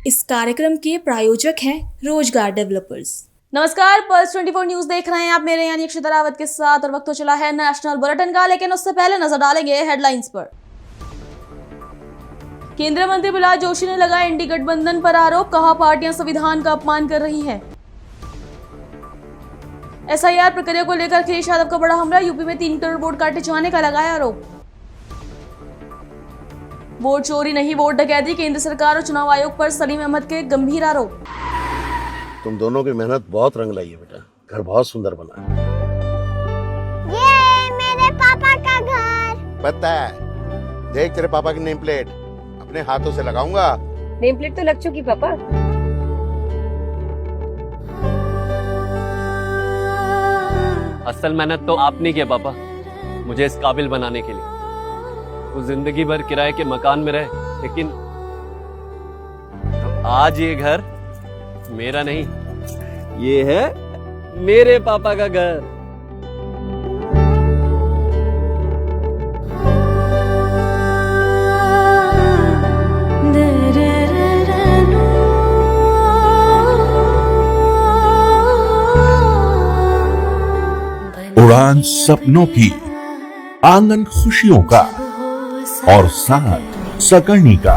इस कार्यक्रम के प्रायोजक हैं रोजगार डेवलपर्स। नमस्कार, पल्स 24 न्यूज देख रहे हैं आप मेरे यानी अक्षिता रावत के साथ और वक्त हो चला है नेशनल बुलेटिन का, लेकिन उससे पहले नजर डालेंगे हेडलाइंस पर। केंद्रीय मंत्री प्रहलाद जोशी ने लगाया इंडी गठबंधन पर आरोप, कहा पार्टियां संविधान का अपमान कर रही हैं। एसआईआर प्रक्रिया को लेकर अखिलेश यादव का बड़ा हमला, यूपी में 3 करोड़ वोट काटे जाने का लगाया आरोप। वोट चोरी नहीं वोट डकैती, केंद्र सरकार और चुनाव आयोग पर सलीम अहमद के गंभीर आरोप। तुम दोनों की मेहनत बहुत रंग लाई है बेटा, घर बहुत सुंदर बना है। ये मेरे पापा का घर। पता है, देख तेरे पापा की नेम प्लेट अपने हाथों से लगाऊंगा। नेम प्लेट तो लग चुकी पापा। असल मेहनत तो आपने किया पापा, मुझे इस काबिल बनाने के लिए। वो जिंदगी भर किराए के मकान में रहे, लेकिन आज ये घर मेरा नहीं, ये है मेरे पापा का घर। उड़ान सपनों की, आंगन खुशियों का और साथ सकर्णी का।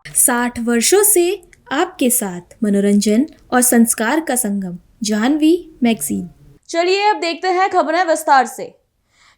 60 वर्षों से आपके साथ मनोरंजन और संस्कार का संगम, जाह्नवी मैगजीन। चलिए अब देखते हैं खबरें विस्तार से।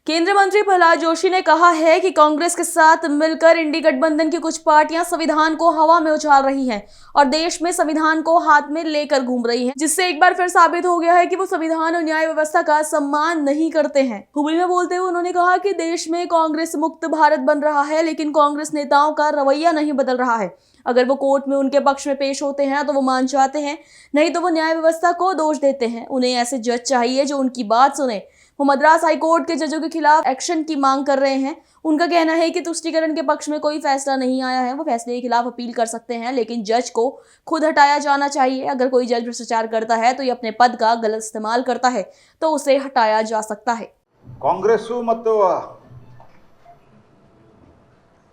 केंद्रीय मंत्री प्रहलाद जोशी ने कहा है कि कांग्रेस के साथ मिलकर इंडी गठबंधन की कुछ पार्टियां संविधान को हवा में उछाल रही हैं और देश में संविधान को हाथ में लेकर घूम रही हैं, जिससे एक बार फिर साबित हो गया है कि वो संविधान और न्याय व्यवस्था का सम्मान नहीं करते हैं। हुबली में बोलते हुए उन्होंने कहा कि देश में कांग्रेस मुक्त भारत बन रहा है, लेकिन कांग्रेस नेताओं का रवैया नहीं बदल रहा है। अगर वो कोर्ट में उनके पक्ष में पेश होते हैं तो वो मान जाते हैं, नहीं तो वो न्याय व्यवस्था को दोष देते हैं। उन्हें ऐसे जज चाहिए जो उनकी बात सुने। वो मद्रास हाईकोर्ट के जजों के खिलाफ एक्शन की मांग कर रहे हैं। उनका कहना है कि तुष्टीकरण के पक्ष में कोई फैसला नहीं आया है, वो फैसले के खिलाफ अपील कर सकते हैं, लेकिन जज को खुद हटाया जाना चाहिए। अगर कोई जज भ्रष्टाचार करता है तो ये अपने पद का गलत इस्तेमाल करता है तो उसे हटाया जा सकता है। ಕಾಂಗ್ರೆಸ್ಸು ಮತ್ತು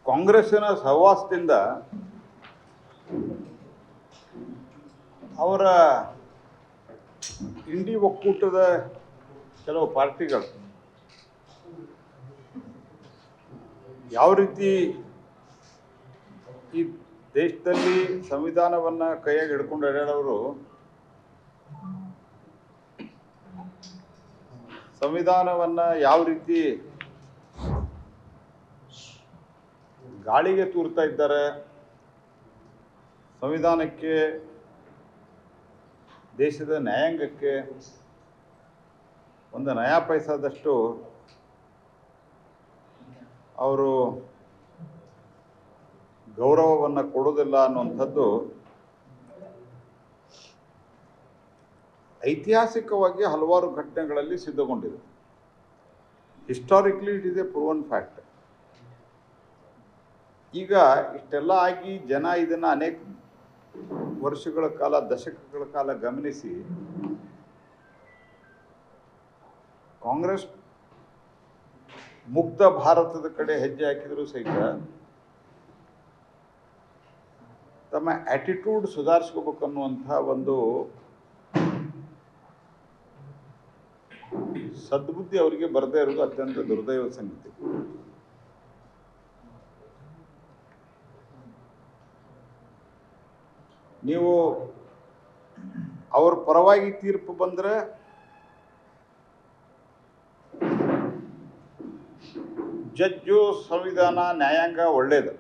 ಕಾಂಗ್ರೆಸ್ಸಿನ ಸಹವಾಸದಿಂದ ಅವರ ಇಂಡಿ ಒಕ್ಕೂಟದ ಕೆಲವು ಪಾರ್ಟಿಗಳು ಯಾವ ರೀತಿ ಈ ದೇಶದಲ್ಲಿ ಸಂವಿಧಾನವನ್ನು ಕೈಯಾಗಿ ಹಿಡ್ಕೊಂಡು ಅಡ್ಯಾಡೋರು ಸಂವಿಧಾನವನ್ನು ಯಾವ ರೀತಿ ಗಾಳಿಗೆ ತೂರ್ತಾ ಇದ್ದಾರೆ, ಸಂವಿಧಾನಕ್ಕೆ ದೇಶದ ನ್ಯಾಯಾಂಗಕ್ಕೆ ಒಂದು ನಯಾ ಪೈಸಾದಷ್ಟು ಅವರು ಗೌರವವನ್ನು ಕೊಡೋದಿಲ್ಲ ಅನ್ನುವಂಥದ್ದು ಐತಿಹಾಸಿಕವಾಗಿ ಹಲವಾರು ಘಟನೆಗಳಲ್ಲಿ ಸಿದ್ಧಗೊಂಡಿದೆ. Historically it is a proven fact. ಈಗ ಇಷ್ಟೆಲ್ಲ ಆಗಿ ಜನ ಇದನ್ನು ಅನೇಕ ವರ್ಷಗಳ ಕಾಲ, ದಶಕಗಳ ಕಾಲ ಗಮನಿಸಿ ಕಾಂಗ್ರೆಸ್ ಮುಕ್ತ ಭಾರತದ ಕಡೆ ಹೆಜ್ಜೆ ಹಾಕಿದರೂ ಸಹಿತ ತಮ್ಮ ಆ್ಯಟಿಟ್ಯೂಡ್ ಸುಧಾರಿಸ್ಕೋಬೇಕನ್ನುವಂಥ ಒಂದು ಸದ್ಬುದ್ಧಿ ಅವರಿಗೆ ಬರದೇ ಇರೋದು ಅತ್ಯಂತ ದುರ್ದೈವ ಸಂಗತಿ. ನೀವು ಅವ್ರ ಪರವಾಗಿ ತೀರ್ಪು ಬಂದರೆ ಜಡ್ಜು, ಸಂವಿಧಾನ, ನ್ಯಾಯಾಂಗ ಒಳ್ಳೇದು.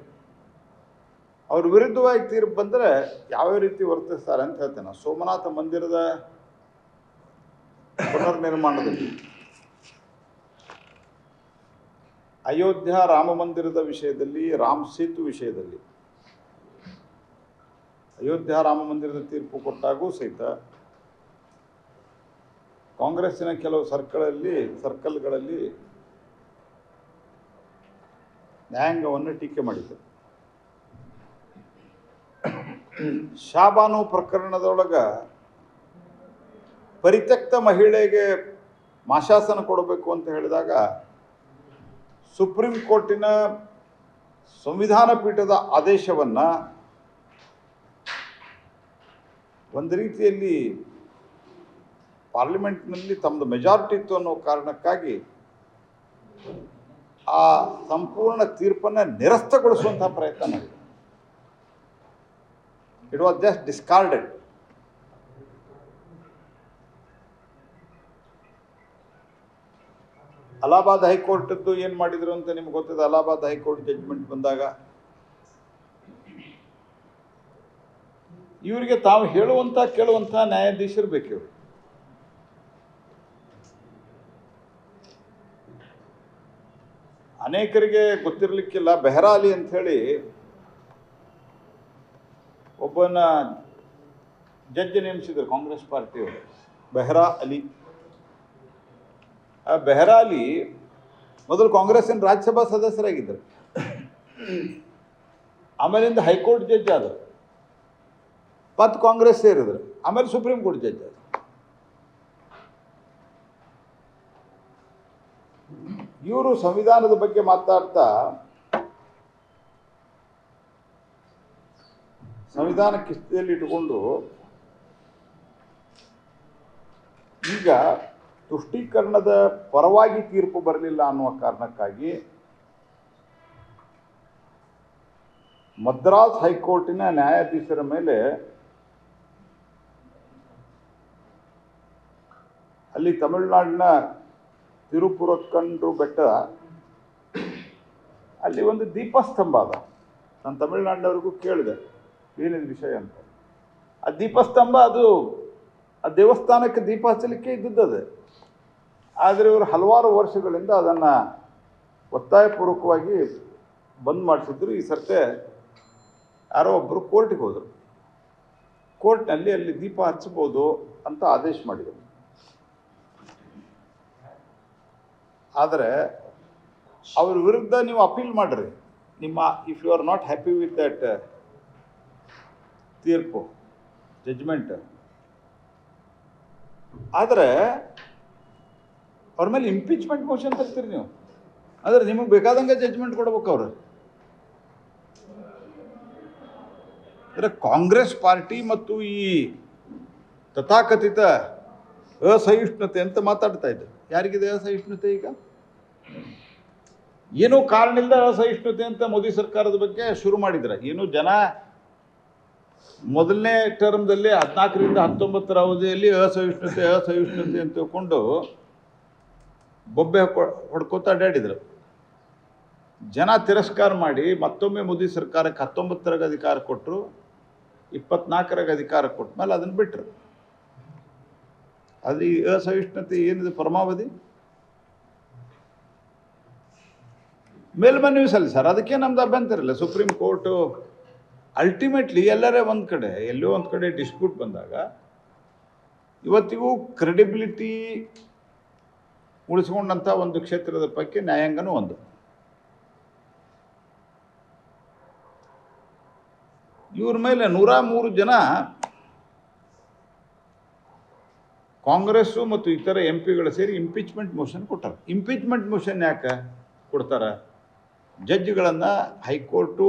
ಅವ್ರ ವಿರುದ್ಧವಾಗಿ ತೀರ್ಪು ಬಂದರೆ ಯಾವ್ಯಾವ ರೀತಿ ವರ್ತಿಸ್ತಾರೆ ಅಂತ ಹೇಳ್ತೇನೆ. ಸೋಮನಾಥ ಮಂದಿರದ ಪುನರ್ನಿರ್ಮಾಣದಲ್ಲಿ, ಅಯೋಧ್ಯ ರಾಮ ಮಂದಿರದ ವಿಷಯದಲ್ಲಿ, ರಾಮ್ ಸೇತು ವಿಷಯದಲ್ಲಿ, ಅಯೋಧ್ಯ ರಾಮ ಮಂದಿರದ ತೀರ್ಪು ಕೊಟ್ಟಾಗೂ ಸಹಿತ ಕಾಂಗ್ರೆಸ್ಸಿನ ಕೆಲವು ಸರ್ಕಲ್ಗಳಲ್ಲಿ ನ್ಯಾಯಾಂಗವನ್ನು ಟೀಕೆ ಮಾಡಿದರು. ಶಾಬಾನು ಪ್ರಕರಣದೊಳಗೆ ಪರಿತ್ಯಕ್ತ ಮಹಿಳೆಗೆ ಮಾಶಾಸನ ಕೊಡಬೇಕು ಅಂತ ಹೇಳಿದಾಗ ಸುಪ್ರೀಂ ಕೋರ್ಟಿನ ಸಂವಿಧಾನ ಪೀಠದ ಆದೇಶವನ್ನು ಒಂದು ರೀತಿಯಲ್ಲಿ ಪಾರ್ಲಿಮೆಂಟ್ನಲ್ಲಿ ತಮ್ಮದು ಮೆಜಾರಿಟಿ ಇತ್ತು ಅನ್ನೋ ಕಾರಣಕ್ಕಾಗಿ ಆ ಸಂಪೂರ್ಣ ತೀರ್ಪನ್ನು ನಿರಸ್ತಗೊಳಿಸುವಂತಹ ಪ್ರಯತ್ನ ಮಾಡಿದೆ. It was just discarded. Allahabad ಹೈಕೋರ್ಟದ್ದು ಏನು ಮಾಡಿದ್ರು ಅಂತ ನಿಮ್ಗೆ ಗೊತ್ತಿದೆ. ಅಲಹಾಬಾದ್ ಹೈಕೋರ್ಟ್ ಜಡ್ಜ್ಮೆಂಟ್ ಬಂದಾಗ ಇವರಿಗೆ ತಾವು ಹೇಳುವಂಥ ಕೇಳುವಂಥ ನ್ಯಾಯಾಧೀಶರು ಬೇಕು. ಅನೇಕರಿಗೆ ಗೊತ್ತಿರಲಿಕ್ಕಿಲ್ಲ, ಬೆಹ್ರಾ ಅಲಿ ಅಂಥೇಳಿ ಒಬ್ಬನ ಜಡ್ಜ್ ನೇಮಿಸಿದ್ರು ಕಾಂಗ್ರೆಸ್ ಪಾರ್ಟಿಯವರು, ಬೆಹ್ರಾ ಅಲಿ. ಆ ಬೆಹ್ರಾ ಅಲಿ ಮೊದಲು ಕಾಂಗ್ರೆಸ್ಸಿನ ರಾಜ್ಯಸಭಾ ಸದಸ್ಯರಾಗಿದ್ದರು, ಆಮೇಲಿಂದ ಹೈಕೋರ್ಟ್ ಜಡ್ಜ್ ಆದರು, ಮತ್ತು ಕಾಂಗ್ರೆಸ್ ಸೇರಿದ್ರು, ಆಮೇಲೆ ಸುಪ್ರೀಂ ಕೋರ್ಟ್ ಜಡ್ಜ್ ಆದರು. ಇವರು ಸಂವಿಧಾನದ ಬಗ್ಗೆ ಮಾತಾಡ್ತಾ ಸಂವಿಧಾನ ಕಿಸ್ತಿಯಲ್ಲಿ ಇಟ್ಟುಕೊಂಡು ಈಗ ತುಷ್ಟೀಕರಣದ ಪರವಾಗಿ ತೀರ್ಪು ಬರಲಿಲ್ಲ ಅನ್ನುವ ಕಾರಣಕ್ಕಾಗಿ ಮದ್ರಾಸ್ ಹೈಕೋರ್ಟಿನ ನ್ಯಾಯಾಧೀಶರ ಮೇಲೆ ಅಲ್ಲಿ ತಮಿಳುನಾಡಿನ ತಿರುಪುರಕ್ಕಂಡ್ರು ಬೆಟ್ಟ ಅಲ್ಲಿ ಒಂದು ದೀಪಸ್ತಂಭ ಅದ. ನಾನು ತಮಿಳುನಾಡಿನವ್ರಿಗೂ ಕೇಳಿದೆ ಏನಿದೆ ವಿಷಯ ಅಂತ. ಆ ದೀಪಸ್ತಂಭ ಅದು ಆ ದೇವಸ್ಥಾನಕ್ಕೆ ದೀಪ ಹಚ್ಚಲಿಕ್ಕೆ ಇದ್ದದ್ದು. ಆದರೆ ಇವರು ಹಲವಾರು ವರ್ಷಗಳಿಂದ ಅದನ್ನು ಒತ್ತಾಯಪೂರ್ವಕವಾಗಿ ಬಂದ್ ಮಾಡಿಸಿದ್ರು. ಈ ಸರ್ತೆ ಯಾರೋ ಒಬ್ಬರು ಕೋರ್ಟಿಗೆ ಹೋದರು. ಕೋರ್ಟ್ನಲ್ಲಿ ಅಲ್ಲಿ ದೀಪ ಹಚ್ಚಬಹುದು ಅಂತ ಆದೇಶ ಮಾಡಿದರು. ಆದರೆ ಅವ್ರ ವಿರುದ್ಧ ನೀವು ಅಪೀಲ್ ಮಾಡಿರಿ, ನಿಮ್ಮ if you are not happy with that ತೀರ್ಪು ಜಡ್ಜ್ಮೆಂಟ್. ಆದರೆ ಅವ್ರ ಮೇಲೆ ಇಂಪೀಚ್ಮೆಂಟ್ ಮೋಷನ್ ತರ್ತೀರಿ ನೀವು. ಆದರೆ ನಿಮಗೆ ಬೇಕಾದಂಗೆ ಜಡ್ಜ್ಮೆಂಟ್ ಕೊಡ್ಬೇಕು ಅವರು. ಅಂದರೆ ಕಾಂಗ್ರೆಸ್ ಪಾರ್ಟಿ ಮತ್ತು ಈ ತಥಾಕಥಿತ ಅಸಹಿಷ್ಣುತೆ ಅಂತ ಮಾತಾಡ್ತಾ ಇದ್ದರು. ಯಾರಿಗಿದೆ ಅಸಹಿಷ್ಣುತೆ? ಈಗ ಏನೋ ಕಾರಣದಿಂದ ಅಸಹಿಷ್ಣುತೆ ಅಂತ ಮೋದಿ ಸರ್ಕಾರದ ಬಗ್ಗೆ ಶುರು ಮಾಡಿದ್ರೆ. ಏನು ಜನ ಮೊದಲನೇ ಟರ್ಮ್ದಲ್ಲಿ 14ರಿಂದ 19 ಅವಧಿಯಲ್ಲಿ ಅಸಹಿಷ್ಣುತೆ ಅಂತ ತಿಳ್ಕೊಂಡು ಬೊಬ್ಬೆ ಹೊಡ್ಕೋತಾ ಅಡ್ಡಾಡಿದ್ರು. ಜನ ತಿರಸ್ಕಾರ ಮಾಡಿ ಮತ್ತೊಮ್ಮೆ ಮೋದಿ ಸರ್ಕಾರಕ್ಕೆ 19ರ ಅಧಿಕಾರ ಕೊಟ್ಟರು, 24ರ ಅಧಿಕಾರ ಕೊಟ್ಟ ಮೇಲೆ ಅದನ್ನು ಬಿಟ್ಟರು. ಅದು ಈ ಅಸಹಿಷ್ಣುತೆ ಏನಿದೆ ಪರಮಾವಧಿ ಮೇಲ್ಮನವಿ ಸಲ್ಲಿಸ್ಯಾರ. ಅದಕ್ಕೆ ನಮ್ದು ಅಭ್ಯಂತರ ಇಲ್ಲ. ಸುಪ್ರೀಂ ಕೋರ್ಟು ಅಲ್ಟಿಮೇಟ್ಲಿ ಎಲ್ಲರೇ ಎಲ್ಲೋ ಒಂದು ಕಡೆ ಡಿಸ್ಪ್ಯೂಟ್ ಬಂದಾಗ ಇವತ್ತಿಗೂ ಕ್ರೆಡಿಬಿಲಿಟಿ ಉಳಿಸ್ಕೊಂಡಂಥ ಒಂದು ಕ್ಷೇತ್ರದ ಪೈಕಿ ನ್ಯಾಯಾಂಗನೂ ಒಂದು. ಇವ್ರ ಮೇಲೆ 103 ಜನ ಕಾಂಗ್ರೆಸ್ಸು ಮತ್ತು ಇತರ MP ಸೇರಿ ಇಂಪೀಚ್ಮೆಂಟ್ ಮೋಷನ್ ಕೊಟ್ಟಾರೆ. ಇಂಪೀಚ್ಮೆಂಟ್ ಮೋಷನ್ ಯಾಕೆ ಕೊಡ್ತಾರೆ? ಜಡ್ಜ್ಗಳನ್ನು ಹೈಕೋರ್ಟು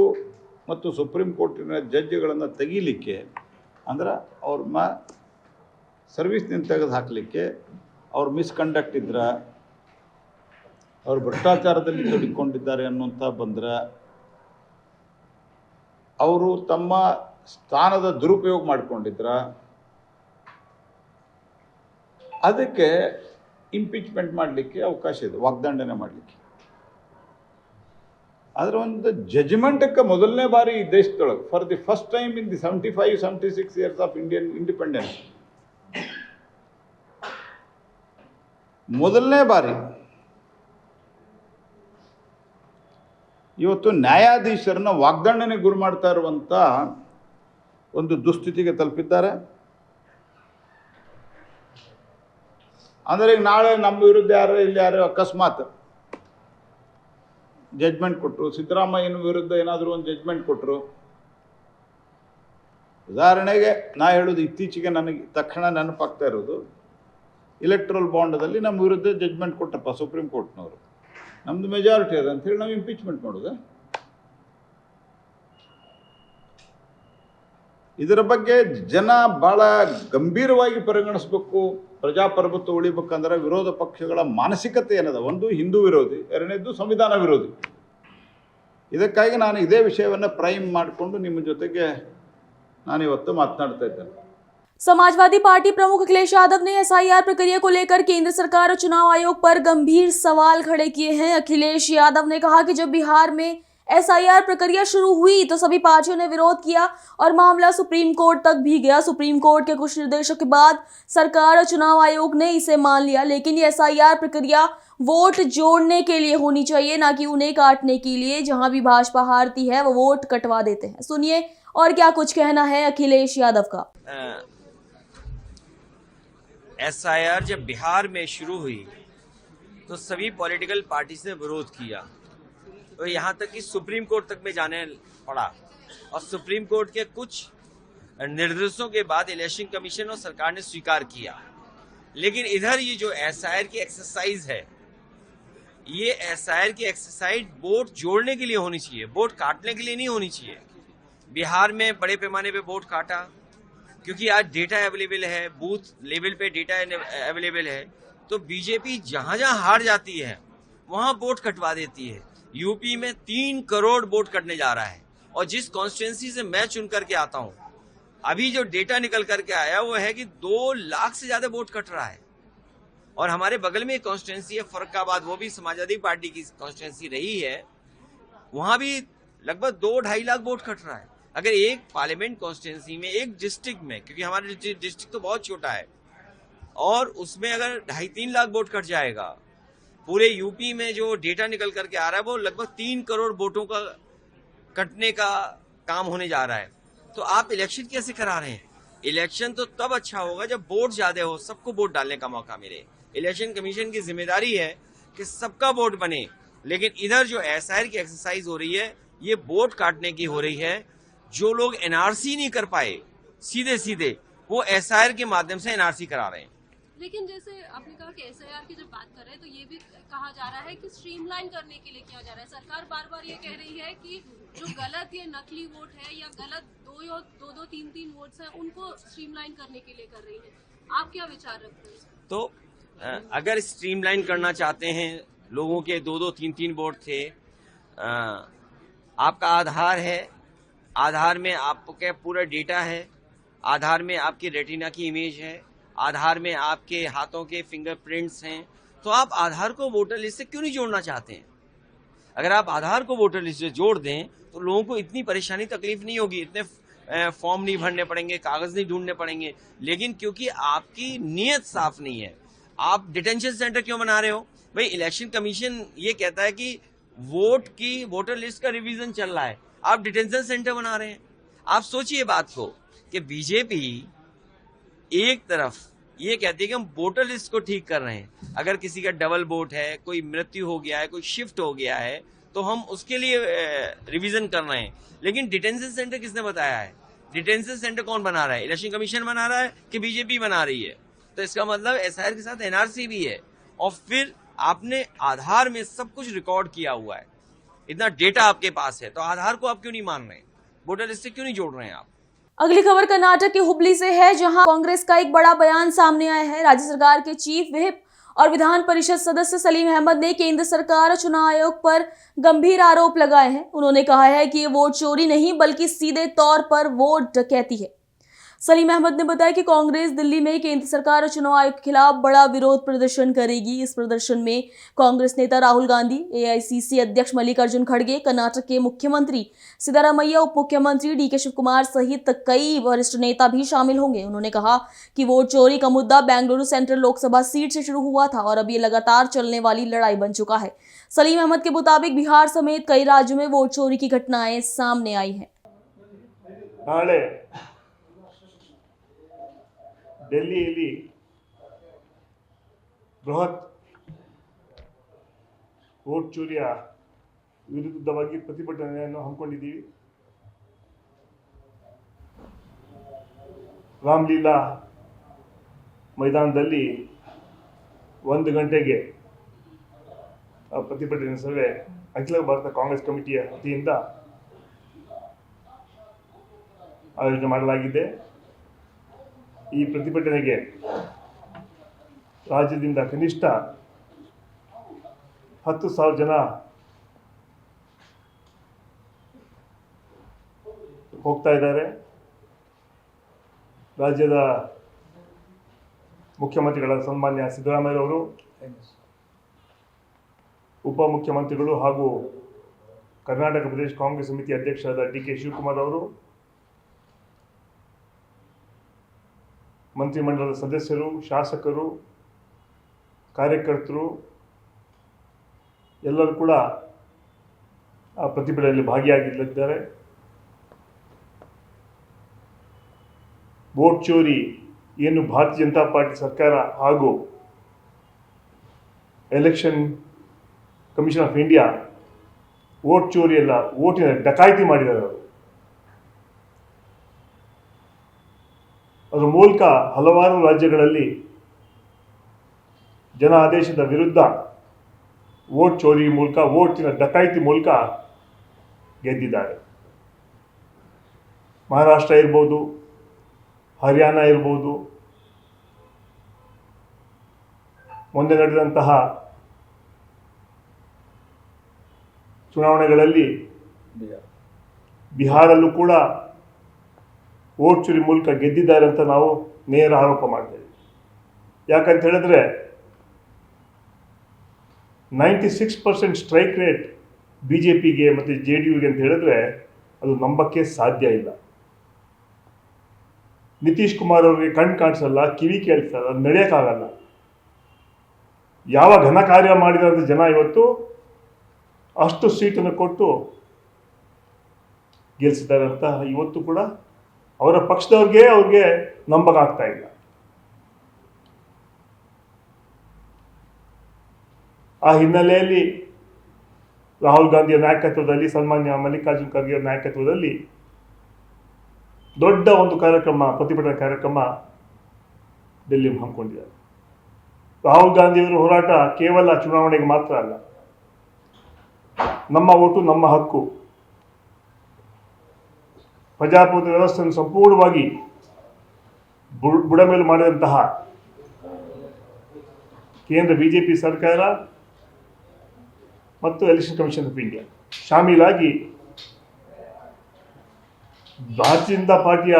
ಮತ್ತು ಸುಪ್ರೀಂ ಕೋರ್ಟಿನ ಜಡ್ಜ್ಗಳನ್ನು ತೆಗೀಲಿಕ್ಕೆ, ಅಂದ್ರೆ ಅವ್ರ ಸರ್ವಿಸ್ನಿಂದ ತೆಗೆದು ಹಾಕಲಿಕ್ಕೆ, ಅವ್ರು ಮಿಸ್ಕಂಡಕ್ಟ್ ಇದ್ರೆ, ಅವ್ರು ಭ್ರಷ್ಟಾಚಾರದಲ್ಲಿ ತೊಡಗಿಕೊಂಡಿದ್ದಾರೆ ಅನ್ನುವಂಥ ಬಂದ್ರೆ, ಅವರು ತಮ್ಮ ಸ್ಥಾನದ ದುರುಪಯೋಗ ಮಾಡಿಕೊಂಡಿದ್ರ, ಅದಕ್ಕೆ ಇಂಪೀಚ್ಮೆಂಟ್ ಮಾಡಲಿಕ್ಕೆ ಅವಕಾಶ ಇದೆ, ವಾಗ್ದಂಡನೆ ಮಾಡಲಿಕ್ಕೆ. ಆದರೆ ಒಂದು ಜಜ್ಮೆಂಟಕ್ಕೆ ಮೊದಲನೇ ಬಾರಿ ಈ ದೇಶದೊಳಗೆ for the first time in the 75-76 years of Indian independence ಮೊದಲನೇ ಬಾರಿ ಇವತ್ತು ನ್ಯಾಯಾಧೀಶರನ್ನ ವಾಗ್ದಂಡನೆ ಗುರಿ ಮಾಡ್ತಾ ಇರುವಂಥ ಒಂದು ದುಸ್ಥಿತಿಗೆ ತಲುಪಿದ್ದಾರೆ. ಅಂದರೆ ಈಗ ನಾಳೆ ನಮ್ಮ ವಿರುದ್ಧ ಯಾರು ಅಕಸ್ಮಾತ್ ಜಡ್ಜ್ಮೆಂಟ್ ಕೊಟ್ಟರು, ಸಿದ್ದರಾಮಯ್ಯನ ವಿರುದ್ಧ ಏನಾದರೂ ಒಂದು ಜಡ್ಜ್ಮೆಂಟ್ ಕೊಟ್ಟರು, ಉದಾಹರಣೆಗೆ ನಾ ಹೇಳೋದು ಇತ್ತೀಚೆಗೆ ನನಗೆ ತಕ್ಷಣ ನೆನಪಾಗ್ತಾ ಇರೋದು, ಇಲೆಕ್ಟ್ರಲ್ ಬಾಂಡದಲ್ಲಿ ನಮ್ಮ ವಿರುದ್ಧ ಜಡ್ಜ್ಮೆಂಟ್ ಕೊಟ್ಟಪ್ಪ ಸುಪ್ರೀಂ ಕೋರ್ಟ್ನವರು. ನಮ್ಮದು ಮೆಜಾರಿಟಿ ಅದ ಅಂತೇಳಿ ನಾವು ಇಂಪೀಚ್ಮೆಂಟ್ ಮಾಡೋದು. ಇದರ ಬಗ್ಗೆ ಜನ ಭಾಳ ಗಂಭೀರವಾಗಿ ಪರಿಗಣಿಸಬೇಕು. ಪ್ರಜಾಪ್ರಭುತ್ವ ಉಳಿಬೇಕಂದ್ರೆ ವಿರೋಧ ಪಕ್ಷಗಳ ಮಾನಸಿಕತೆ ಏನದ, ಒಂದು ಹಿಂದೂ ವಿರೋಧಿ, ಎರಡನೇದು ಸಂವಿಧಾನ ವಿರೋಧಿ. ಇದಕ್ಕಾಗಿ ನಾನು ಇದೇ ವಿಷಯವನ್ನು ಪ್ರೈಮ್ ಮಾಡಿಕೊಂಡು ನಿಮ್ಮ ಜೊತೆಗೆ ನಾನಿವತ್ತು ಮಾತನಾಡ್ತಾ ಇದ್ದೇನೆ. समाजवादी पार्टी प्रमुख अखिलेश यादव ने एसआईआर प्रक्रिया को लेकर केंद्र सरकार और चुनाव आयोग पर गंभीर सवाल खड़े किए हैं। अखिलेश यादव ने कहा कि जब बिहार में एसआईआर प्रक्रिया शुरू हुई तो सभी पार्टियों ने विरोध किया और मामला सुप्रीम कोर्ट तक भी गया। सुप्रीम कोर्ट के कुछ निर्देशों के बाद सरकार और चुनाव आयोग ने इसे मान लिया, लेकिन ये एसआईआर प्रक्रिया वोट जोड़ने के लिए होनी चाहिए, ना कि उन्हें काटने के लिए। जहां भी भाजपा हारती है वो वोट कटवा देते हैं। सुनिए और क्या कुछ कहना है अखिलेश यादव का। एसआईआर जब बिहार में शुरू हुई तो सभी पॉलिटिकल पार्टीज ने विरोध किया, तो यहाँ तक कि सुप्रीम कोर्ट तक में जाने पड़ा। और सुप्रीम कोर्ट के कुछ निर्देशों के बाद इलेक्शन कमीशन और सरकार ने स्वीकार किया। लेकिन इधर ये जो एसआईआर की एक्सरसाइज है, ये एसआईआर की एक्सरसाइज वोट जोड़ने के लिए होनी चाहिए, वोट काटने के लिए नहीं होनी चाहिए। बिहार में बड़े पैमाने पे वोट काटा क्योंकि आज डेटा अवेलेबल है, बूथ लेवल पे डेटा अवेलेबल है, तो बीजेपी जहां जहां हार जाती है वहां वोट कटवा देती है। यूपी में 3 करोड़ वोट कटने जा रहा है, और जिस कॉन्स्टिट्यूंसी से मैं चुन करके आता हूं, अभी जो डेटा निकल करके आया वो है कि 2 लाख से ज्यादा वोट कट रहा है। और हमारे बगल में एक कॉन्स्टिट्यूंसी है फर्रुखाबाद, वो भी समाजवादी पार्टी की कॉन्स्टिट्यूंसी रही है, वहां भी लगभग 2-2.5 लाख वोट कट रहा है। अगर एक पार्लियामेंट कॉन्स्टिट्यूंसी में, एक डिस्ट्रिक्ट में, क्योंकि हमारा डिस्ट्रिक्ट तो बहुत छोटा है, और उसमें अगर 2.5-3 लाख वोट कट जाएगा, पूरे यूपी में जो डेटा निकल करके आ रहा है वो लगभग 3 करोड़ वोटों का कटने का काम होने जा रहा है। तो आप इलेक्शन कैसे करा रहे हैं? इलेक्शन तो तब अच्छा होगा जब वोट ज्यादा हो, सबको वोट डालने का मौका मिले। इलेक्शन कमीशन की जिम्मेदारी है कि सबका वोट बने, लेकिन इधर जो एसआईआर की एक्सरसाइज हो रही है ये वोट काटने की हो रही है। जो लोग एनआरसी नहीं कर पाए सीधे सीधे, वो एसआईआर के माध्यम से एनआरसी करा रहे हैं। लेकिन जैसे आपने कहा कि एसआईआर की जब बात कर रहे हैं तो ये भी कहा जा रहा है कि स्ट्रीमलाइन करने के लिए किया जा रहा है। सरकार बार बार ये कह रही है कि जो गलत ये नकली वोट है या गलत 2-3 वोट्स हैं उनको स्ट्रीमलाइन करने के लिए कर रही है। आप क्या विचार रखते हैं? तो अगर स्ट्रीमलाइन करना चाहते हैं, लोगों के 2-3 वोट थे, आपका आधार है, आधार में आपके पूरा डेटा है, आधार में आपकी रेटिना की इमेज है, आधार में आपके हाथों के फिंगरप्रिंट्स हैं, तो आप आधार को वोटर लिस्ट से क्यों नहीं जोड़ना चाहते हैं? अगर आप आधार को वोटर लिस्ट से जोड़ दें तो लोगों को इतनी परेशानी तकलीफ नहीं होगी, इतने फॉर्म नहीं भरने पड़ेंगे, कागज नहीं ढूंढने पड़ेंगे। लेकिन क्योंकि आपकी नीयत साफ नहीं है, आप डिटेंशन सेंटर क्यों बना रहे हो? भाई इलेक्शन कमीशन ये कहता है कि वोट की वोटर लिस्ट का रिवीजन चल रहा है, आप डिटेंशन सेंटर बना रहे हैं। आप सोचिए बात को कि बीजेपी एक तरफ ये कहती है कि हम वोटर लिस्ट को ठीक कर रहे हैं, अगर किसी का डबल वोट है, कोई मृत्यु हो गया है, कोई शिफ्ट हो गया है, तो हम उसके लिए रिवीजन कर रहे हैं। लेकिन डिटेंशन सेंटर किसने बताया है? डिटेंशन सेंटर कौन बना रहा है? इलेक्शन कमीशन बना रहा है कि बीजेपी बना रही है? तो इसका मतलब एसआईआर के साथ एनआरसी भी है, और फिर आपने आधार में सब कुछ रिकॉर्ड किया हुआ है, इतना डेटा आपके पास है, तो आधार को आप क्यों नहीं मान रहे? वोटर लिस्ट से क्यों नहीं जोड़ रहे हैं आप? अगली खबर कर्नाटक के हुबली से है, जहां कांग्रेस का एक बड़ा बयान सामने आया है। राज्य सरकार के चीफ व्हिप और विधान परिषद सदस्य सलीम अहमद ने केंद्र सरकार और चुनाव आयोग पर गंभीर आरोप लगाए हैं। उन्होंने कहा है कि ये वोट चोरी नहीं बल्कि सीधे तौर पर वोट डकैती है। सलीम अहमद ने बताया कि कांग्रेस दिल्ली में केंद्र सरकार और चुनाव आयोग के खिलाफ बड़ा विरोध प्रदर्शन करेगी। इस प्रदर्शन में कांग्रेस नेता राहुल गांधी, एआईसीसी अध्यक्ष मल्लिकार्जुन खड़गे, कर्नाटक के मुख्यमंत्री सिद्धारमैया, उप मुख्यमंत्री डीके शिवकुमार सहित कई वरिष्ठ नेता भी शामिल होंगे। उन्होंने कहा कि वोट चोरी का मुद्दा बेंगलुरु सेंट्रल लोकसभा सीट से शुरू हुआ था और अब ये लगातार चलने वाली लड़ाई बन चुका है। सलीम अहमद के मुताबिक बिहार समेत कई राज्यों में वोट चोरी की घटनाएं सामने आई हैं। ಡೆಲ್ಲಿಯಲ್ಲಿ ಬೃಹತ್ ವೋಟ್ ಚೋರಿಯ ವಿರುದ್ಧವಾಗಿ ಪ್ರತಿಭಟನೆಯನ್ನು ಹಮ್ಮಿಕೊಂಡಿದ್ದೀವಿ. ರಾಮಲೀಲಾ ಮೈದಾನದಲ್ಲಿ 1 ಗಂಟೆಗೆ ಪ್ರತಿಭಟನೆ ಸಭೆ ಅಖಿಲ ಭಾರತ ಕಾಂಗ್ರೆಸ್ ಕಮಿಟಿಯ ವತಿಯಿಂದ ಆಯೋಜನೆ ಮಾಡಲಾಗಿದೆ. ಈ ಪ್ರತಿಭಟನೆಗೆ ರಾಜ್ಯದಿಂದ ಕನಿಷ್ಠ 10,000 ಜನ ಹೋಗ್ತಾ ಇದ್ದಾರೆ. ರಾಜ್ಯದ ಮುಖ್ಯಮಂತ್ರಿಗಳಾದ ಸನ್ಮಾನ್ಯ ಸಿದ್ದರಾಮಯ್ಯರವರು, ಉಪಮುಖ್ಯಮಂತ್ರಿಗಳು ಹಾಗೂ ಕರ್ನಾಟಕ ಪ್ರದೇಶ ಕಾಂಗ್ರೆಸ್ ಸಮಿತಿ ಅಧ್ಯಕ್ಷರಾದ ಡಿ ಕೆ ಶಿವಕುಮಾರ್ ಅವರು, ಮಂತ್ರಿಮಂಡಲದ ಸದಸ್ಯರು, ಶಾಸಕರು, ಕಾರ್ಯಕರ್ತರು ಎಲ್ಲರೂ ಕೂಡ ಆ ಪ್ರತಿಭಟನೆಯಲ್ಲಿ ಭಾಗಿಯಾಗಲಿದ್ದಾರೆ. ವೋಟ್ ಚೋರಿ ಏನು ಭಾರತೀಯ ಜನತಾ ಪಾರ್ಟಿ ಸರ್ಕಾರ ಹಾಗೂ election commission of India vote ಚೋರಿ ಎಲ್ಲ ವೋಟಿನ ಡಕಾಯಿತಿ ಮಾಡಿದ್ದಾರೆ. ಅದರ ಮೂಲಕ ಹಲವಾರು ರಾಜ್ಯಗಳಲ್ಲಿ ಜನ ಆದೇಶದ ವಿರುದ್ಧ ವೋಟ್ ಚೋರಿ ಮೂಲಕ, ವೋಟಿನ ಡಕಾಯಿತಿ ಮೂಲಕ ಗೆದ್ದಿದ್ದಾರೆ. ಮಹಾರಾಷ್ಟ್ರ ಇರ್ಬೋದು, ಹರಿಯಾಣ ಇರ್ಬೋದು, ಮುಂದೆ ನಡೆದಂತಹ ಚುನಾವಣೆಗಳಲ್ಲಿ ಬಿಹಾರಲ್ಲೂ ಕೂಡ ವೋಟ್ ಚೋರಿ ಮೂಲಕ ಗೆದ್ದಿದ್ದಾರೆ ಅಂತ ನಾವು ನೇರ ಆರೋಪ ಮಾಡ್ತೇವೆ. ಯಾಕಂತ ಹೇಳಿದ್ರೆ 96% ಸ್ಟ್ರೈಕ್ ರೇಟ್ BJPಗೆ ಮತ್ತು JDUಗೆ ಅಂತ ಹೇಳಿದ್ರೆ ಅದು ನಂಬಕ್ಕೆ ಸಾಧ್ಯ ಇಲ್ಲ. ನಿತೀಶ್ ಕುಮಾರ್ ಅವರಿಗೆ ಕಣ್ಣು ಕಾಣಿಸಲ್ಲ, ಕಿವಿ ಕೇಳಿಸಲ್ಲ, ಅದು ನಡೆಯೋಕ್ಕಾಗಲ್ಲ. ಯಾವ ಘನ ಕಾರ್ಯ ಮಾಡಿದಂಥ ಜನ ಇವತ್ತು ಅಷ್ಟು ಸೀಟನ್ನು ಕೊಟ್ಟು ಗೆಲ್ಲಿಸಿದ್ದಾರೆ ಅಂತ ಇವತ್ತು ಕೂಡ ಅವರ ಪಕ್ಷದವ್ರಿಗೆ ನಂಬಕ್ಕಾಗ್ತಾ ಇಲ್ಲ. ಆ ಹಿನ್ನೆಲೆಯಲ್ಲಿ ರಾಹುಲ್ ಗಾಂಧಿಯ ನಾಯಕತ್ವದಲ್ಲಿ, ಸನ್ಮಾನ್ಯ ಮಲ್ಲಿಕಾರ್ಜುನ್ ಖರ್ಗೆ ಅವರ ನಾಯಕತ್ವದಲ್ಲಿ ದೊಡ್ಡ ಒಂದು ಕಾರ್ಯಕ್ರಮ, ಪ್ರತಿಭಟನಾ ಕಾರ್ಯಕ್ರಮ ಡೆಲ್ಲಿ ಹಮ್ಮಿಕೊಂಡಿದ್ದಾರೆ. ರಾಹುಲ್ ಗಾಂಧಿಯವರ ಹೋರಾಟ ಕೇವಲ ಚುನಾವಣೆಗೆ ಮಾತ್ರ ಅಲ್ಲ, ನಮ್ಮ ಓಟು ನಮ್ಮ ಹಕ್ಕು, ಪ್ರಜಾಪ್ರಭುತ್ವ ವ್ಯವಸ್ಥೆಯನ್ನು ಸಂಪೂರ್ಣವಾಗಿ ಬುಡಮೇಲು ಮಾಡಿದಂತಹ ಕೇಂದ್ರ BJP ಸರ್ಕಾರ ಮತ್ತು ಎಲೆಕ್ಷನ್ ಕಮಿಷನ್ ಆಫ್ ಇಂಡಿಯಾ ಶಾಮೀಲಾಗಿ ಭಾರತೀಯ ಜನತಾ ಪಾರ್ಟಿಯ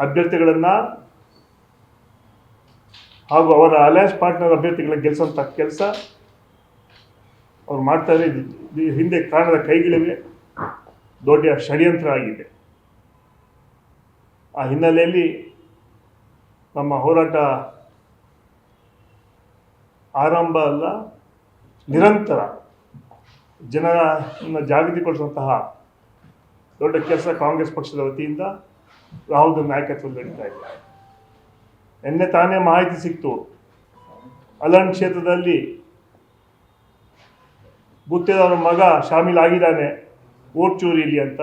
ಅಭ್ಯರ್ಥಿಗಳನ್ನು ಹಾಗೂ ಅವರ ಅಲಯನ್ಸ್ ಪಾರ್ಟ್ನರ್ ಅಭ್ಯರ್ಥಿಗಳನ್ನ ಗೆಲ್ಲಿಸುವಂಥ ಕೆಲಸ ಅವ್ರು ಮಾಡ್ತಾರೆ. ಹಿಂದೆ ಕಾರಣದ ಕೈಗಳಿವೆ, ದೊಡ್ಡ ಷಡ್ಯಂತ್ರ ಆಗಿದೆ. ಆ ಹಿನ್ನೆಲೆಯಲ್ಲಿ ನಮ್ಮ ಹೋರಾಟ ಆರಂಭ ಅಲ್ಲ, ನಿರಂತರ ಜನರನ್ನು ಜಾಗೃತಿಗೊಳಿಸುವಂತಹ ದೊಡ್ಡ ಕೆಲಸ ಕಾಂಗ್ರೆಸ್ ಪಕ್ಷದ ವತಿಯಿಂದ ರಾಹುಲ್ ನಾಯಕತ್ವದಲ್ಲಿ ನಡೀತಾ ಇದೆ. ನಿನ್ನೆ ತಾನೇ ಮಾಹಿತಿ ಸಿಕ್ತು, ಅಲನ್ ಕ್ಷೇತ್ರದಲ್ಲಿ ಗುತ್ತೇದಾರ ಮಗ ಶಾಮೀಲಾಗಿದ್ದಾನೆ ವೋಟ್ ಚೋರಿಯಲ್ಲಿ ಅಂತ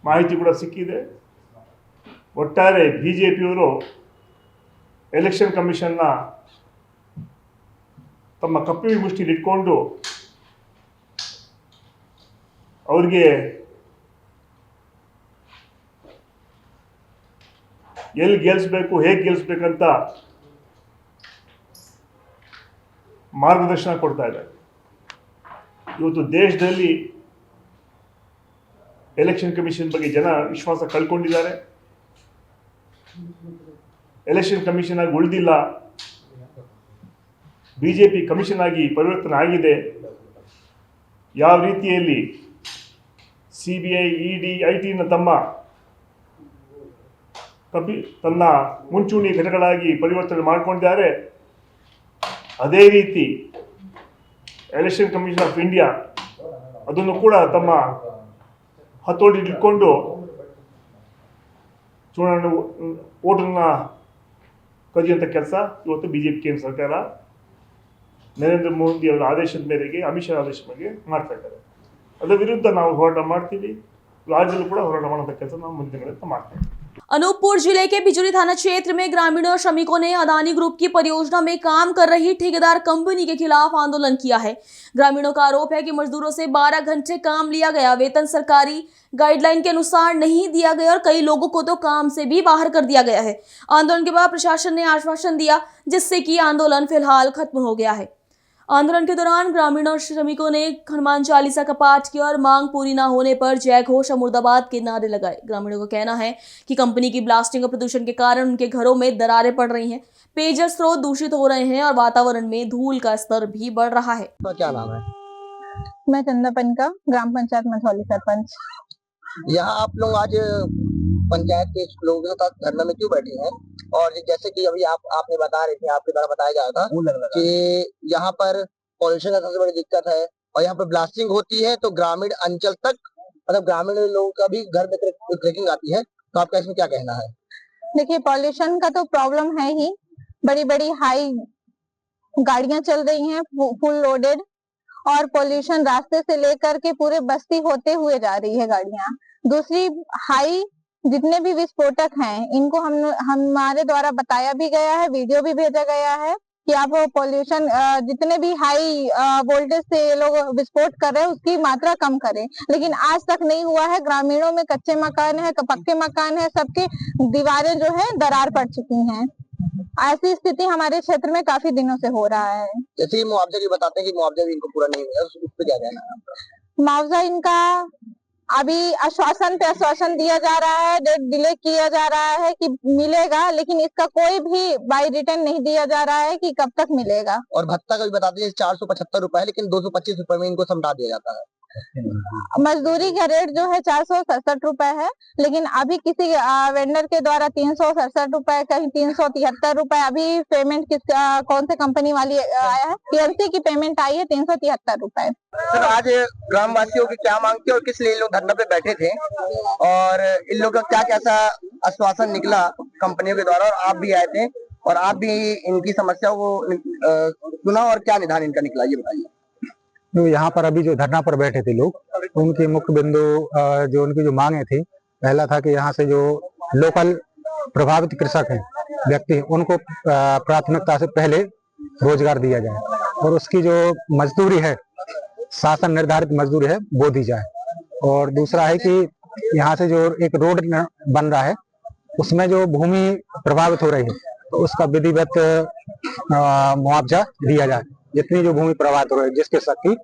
ಮಾಹಿತಿ ಕೂಡ ಸಿಕ್ಕಿದೆ. ಒಟ್ಟಾರೆ BJPಯವರು ಎಲೆಕ್ಷನ್ ಕಮಿಷನ್ನ ತಮ್ಮ ಕಪ್ಪಿ ಮುಷ್ಟಿಲಿ ಇಟ್ಕೊಂಡು ಅವ್ರಿಗೆ ಎಲ್ಲಿ ಗೆಲ್ಲಿಸ್ಬೇಕು, ಹೇಗೆ ಗೆಲ್ಲಿಸ್ಬೇಕಂತ ಮಾರ್ಗದರ್ಶನ ಕೊಡ್ತಾ ಇದ್ದಾರೆ. ಇವತ್ತು ದೇಶದಲ್ಲಿ ಎಲೆಕ್ಷನ್ ಕಮಿಷನ್ ಬಗ್ಗೆ ಜನ ವಿಶ್ವಾಸ ಕಳ್ಕೊಂಡಿದ್ದಾರೆ. ಎಲೆಕ್ಷನ್ ಕಮಿಷನ್ ಆಗಿ ಉಳಿದಿಲ್ಲ, BJP ಕಮಿಷನ್ ಆಗಿ ಪರಿವರ್ತನೆ ಆಗಿದೆ. ಯಾವ ರೀತಿಯಲ್ಲಿ CBI, ED, IT ತನ್ನ ಮುಂಚೂಣಿ ಘಟಕಗಳಾಗಿ ಪರಿವರ್ತನೆ ಮಾಡಿಕೊಂಡಿದ್ದಾರೆ, ಅದೇ ರೀತಿ ಎಲೆಕ್ಷನ್ ಕಮಿಷನ್ ಆಫ್ ಇಂಡಿಯಾ ಅದನ್ನು ಕೂಡ ತಮ್ಮ ಹತೋಟಿಗಿಟ್ಕೊಂಡು ಚುನಾವಣೆ ಓಟನ್ನು ಕದಿಯುವಂಥ ಕೆಲಸ ಇವತ್ತು BJP ಕೇಂದ್ರ ಸರ್ಕಾರ ನರೇಂದ್ರ ಮೋದಿ ಅವರ ಆದೇಶದ ಮೇರೆಗೆ, ಅಮಿತ್ ಶಾ ಆದೇಶದ ಮೇರೆಗೆ ಮಾಡ್ತಾ ಇದ್ದಾರೆ. ಅದರ ವಿರುದ್ಧ ನಾವು ಹೋರಾಟ ಮಾಡ್ತೀವಿ. ರಾಜ್ಯದಲ್ಲೂ ಕೂಡ ಹೋರಾಟ ಮಾಡುವಂಥ ಕೆಲಸ ನಾವು ಮುಂದಿನ ದಿನಗಳಲ್ಲಿ ಮಾಡ್ತೀವಿ. अनूपपुर जिले के बिजुली थाना क्षेत्र में ग्रामीणों और श्रमिकों ने अदानी ग्रुप की परियोजना में काम कर रही ठेकेदार कंपनी के खिलाफ आंदोलन किया है। ग्रामीणों का आरोप है कि मजदूरों से 12 घंटे काम लिया गया, वेतन सरकारी गाइडलाइन के अनुसार नहीं दिया गया और कई लोगों को तो काम से भी बाहर कर दिया गया है। आंदोलन के बाद प्रशासन ने आश्वासन दिया, जिससे कि आंदोलन फिलहाल खत्म हो गया है। आंदोलन के दौरान ग्रामीणों और श्रमिकों ने हनुमान चालीसा का पाठ किया और मांग पूरी न होने पर जय घोष और मुर्दाबाद के नारे लगाए। ग्रामीणों का कहना है कि कंपनी की ब्लास्टिंग और प्रदूषण के कारण उनके घरों में दरारें पड़ रही हैं, पेयजल स्रोत दूषित हो रहे हैं और वातावरण में धूल का स्तर भी बढ़ रहा है। क्या नाम है? मैं चंदापन का ग्राम पंचायत मथौली सरपंच। यहाँ आप लोग आज पंचायत के लोगों के साथ धरना में क्यों बैठे हैं? और जैसे कि अभी आपने बता रहे थे, आपके द्वारा बताया गया था कि यहाँ पर पॉल्यूशन का सबसे बड़ी दिक्कत है और यहाँ पर ब्लास्टिंग होती है तो ग्रामीण अंचल तक, मतलब ग्रामीण लोगों का भी घर में ट्रेकिंग आती है, तो आपका इसमें क्या कहना है? देखिए, पॉल्यूशन का तो प्रॉब्लम है ही, बड़ी बड़ी हाई गाड़ियां चल रही हैं फुल लोडेड, और पॉल्यूशन रास्ते से लेकर के पूरे बस्ती होते हुए जा रही है गाड़ियां। दूसरी, हाई जितने भी विस्फोटक हैं इनको हमारे द्वारा बताया भी गया है, वीडियो भी भेजा गया है कि आप पॉल्यूशन जितने भी हाई वोल्टेज से ये लोग विस्फोट कर रहे हैं उसकी मात्रा कम करें, लेकिन आज तक नहीं हुआ है। ग्रामीणों में कच्चे मकान है, पक्के मकान है, सबके दीवारें जो है दरार पड़ चुकी हैं। ऐसी स्थिति हमारे क्षेत्र में काफी दिनों से हो रहा है। जैसे मुआवजे की बताते हैं कि मुआवजा भी इनको पूरा नहीं हुआ, उस पर क्या कहना है? मुआवजा इनका अभी आश्वासन पे आश्वासन दिया जा रहा है, डेट डिले किया जा रहा है कि मिलेगा, लेकिन इसका कोई भी बाय रिटर्न नहीं दिया जा रहा है कि कब तक मिलेगा। और भत्ता का भी बताते हैं 475 रुपए है, लेकिन 225 रुपए में इनको समझा दिया जाता है। मजदूरी का रेट जो है 467 रुपए है, लेकिन अभी किसी वेंडर के द्वारा 367 रुपए, कहीं 373 रुपए अभी पेमेंट कौन से कंपनी वाली आया है, पीएलसी की पेमेंट आई है 373 रुपए। सर, आज ग्रामवासियों की क्या मांग थी और किस लिए लोग धरना पे बैठे थे, और इन लोगों का क्या कैसा आश्वासन निकला कंपनियों के द्वारा, और आप भी आए थे और आप भी इनकी समस्याओं को सुना और क्या निदान इनका निकला, ये बताइए। जो यहाँ पर अभी जो धरना पर बैठे थे लोग, उनके मुख्य बिंदु जो उनकी जो मांगे थी, पहला था कि यहाँ से जो लोकल प्रभावित कृषक हैं, व्यक्ति हैं, उनको प्राथमिकता से पहले रोजगार दिया जाए और उसकी जो मजदूरी है, शासन निर्धारित मजदूरी है, वो दी जाए। और दूसरा है कि यहाँ से जो एक रोड बन रहा है उसमें जो भूमि प्रभावित हो रही है तो उसका विधिवत मुआवजा दिया जाए, जितनी जो भूमि प्रभावित हो रही है जिसके शक्ति,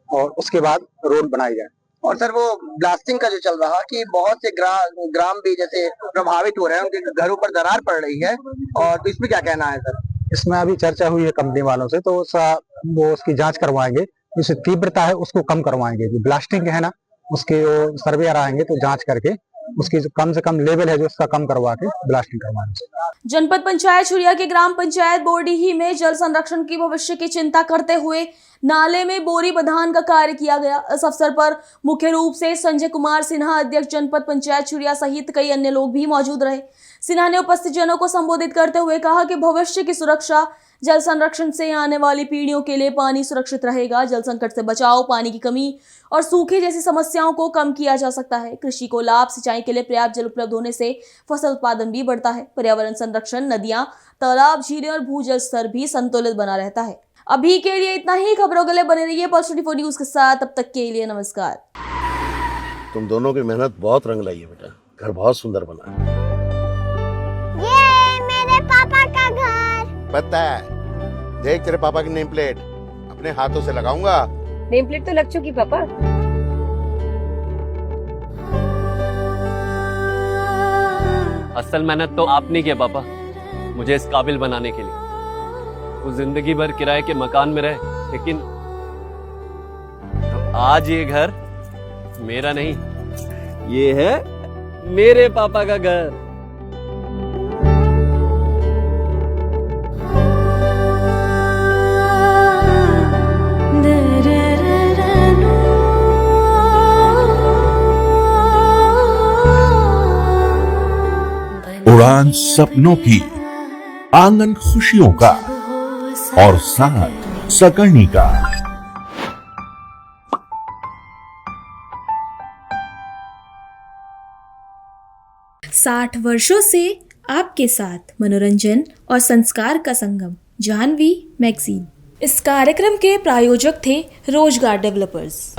और उसके बाद रोड बनाई जाए। और सर, वो ब्लास्टिंग का जो चल रहा कि बहुत से ग्राम भी जैसे प्रभावित हो रहे हैं, उनके घरों पर दरार पड़ रही है, और तो इसमें क्या कहना है सर? इसमें अभी चर्चा हुई है कंपनी वालों से, तो वो उसकी जांच करवाएंगे, जिसकी तीव्रता है उसको कम करवाएंगे। जो ब्लास्टिंग है ना, उसके सर्वेयर आएंगे तो जांच करके उसकी जो कम से कम लेवल है जो उसका कम करवा के ब्लास्टिंग करवाएंगे। जनपद पंचायत छुरिया के ग्राम पंचायत बोरडीही में जल संरक्षण की भविष्य की चिंता करते हुए नाले में बोरी बंधान का कार्य किया गया। इस अवसर पर मुख्य रूप से संजय कुमार सिन्हा, अध्यक्ष जनपद पंचायत छुरिया, सहित कई अन्य लोग भी मौजूद रहे। सिन्हा ने उपस्थित जनों को संबोधित करते हुए कहा कि भविष्य की सुरक्षा, जल संरक्षण से आने वाली पीढ़ियों के लिए पानी सुरक्षित रहेगा। जल संकट से बचाव, पानी की कमी और सूखे जैसी समस्याओं को कम किया जा सकता है। कृषि को लाभ, सिंचाई के लिए पर्याप्त जल उपलब्ध होने से फसल उत्पादन भी बढ़ता है। पर्यावरण संरक्षण, नदियां, तालाब, झीलें और भूजल स्तर भी संतुलित बना रहता है। अभी के लिए इतना ही। खबरों के लिए बने रहिए पल्स 24 न्यूज के साथ। तब तक के लिए नमस्कार। तुम दोनों की मेहनत बहुत रंग लाई है बेटा, घर बहुत सुंदर बना है। ये मेरे पापा का घर। पता है, देख तेरे पापा की नेम प्लेट अपने हाथों से लगाऊंगा। नेम प्लेट तो लग चुकी पापा। असल मेहनत तो आपने की है पापा, मुझे इस काबिल बनाने के लिए। वो जिंदगी भर किराए के मकान में रहे, लेकिन आज ये घर मेरा नहीं, ये है मेरे पापा का घर। उड़ान सपनों की, आंगन खुशियों का, और साथ सकर्णी का। 60 वर्षों से आपके साथ मनोरंजन और संस्कार का संगम, जाह्नवी मैगजीन। इस कार्यक्रम के प्रायोजक थे रोजगार डेवलपर्स।